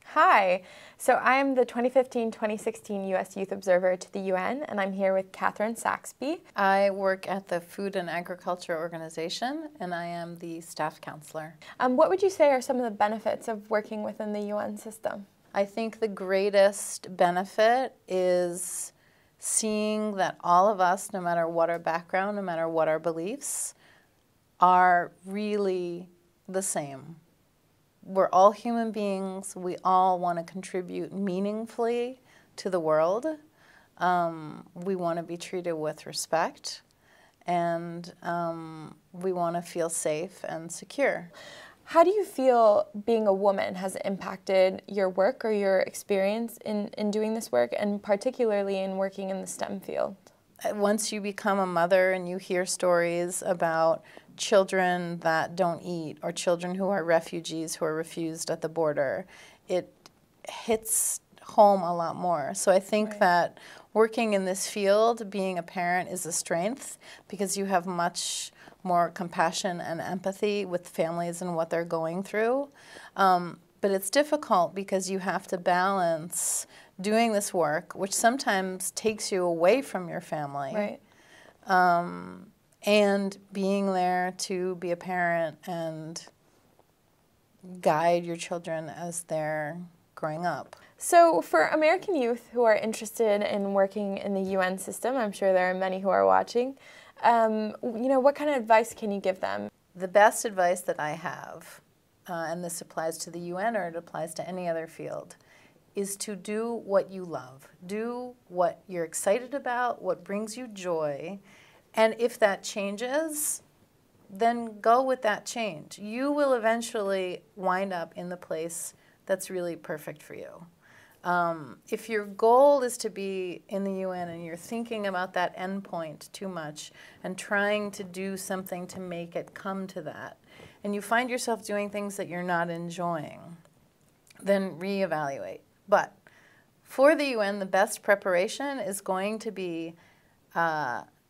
Hi, so I am the 2015-2016 U.S. Youth Observer to the UN, and I'm here with Catherine Saxbe. I work at the Food and Agriculture Organization, and I am the staff counselor. What would you say are some of the benefits of working within the UN system? I think the greatest benefit is seeing that all of us, no matter what our background, no matter what our beliefs, are really the same. We're all human beings. We all want to contribute meaningfully to the world. We want to be treated with respect, and we want to feel safe and secure. How do you feel being a woman has impacted your work or your experience in doing this work, and particularly in working in the STEM field? Once you become a mother and you hear stories about children that don't eat or children who are refugees who are refused at the border, it hits home a lot more. So I think that working in this field, being a parent, is a strength because you have much more compassion and empathy with families and what they're going through. But it's difficult because you have to balance doing this work, which sometimes takes you away from your family, and being there to be a parent and guide your children as they're growing up. So for American youth who are interested in working in the UN system, I'm sure there are many who are watching, what kind of advice can you give them? The best advice that I have, and this applies to the UN or it applies to any other field, is to do what you love. Do what you're excited about, what brings you joy, and if that changes, then go with that change. You will eventually wind up in the place that's really perfect for you. If your goal is to be in the UN and you're thinking about that end point too much and trying to do something to make it come to that, and you find yourself doing things that you're not enjoying, then reevaluate. But for the UN, the best preparation is going to be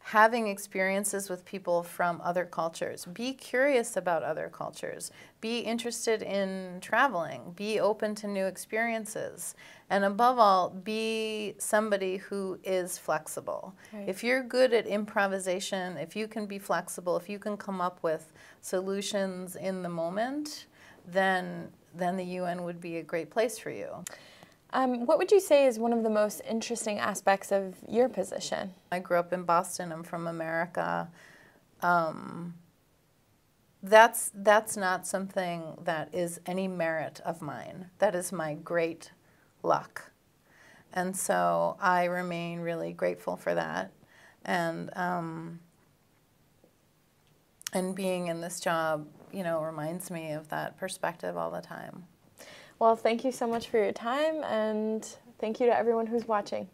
having experiences with people from other cultures. Be curious about other cultures. Be interested in traveling. Be open to new experiences. And above all, be somebody who is flexible. If you're good at improvisation, if you can be flexible, if you can come up with solutions in the moment, then the UN would be a great place for you. What would you say is one of the most interesting aspects of your position? I grew up in Boston. I'm from America. That's not something that is any merit of mine. That is my great luck. And so I remain really grateful for that. And being in this job, reminds me of that perspective all the time. Well, thank you so much for your time, and thank you to everyone who's watching.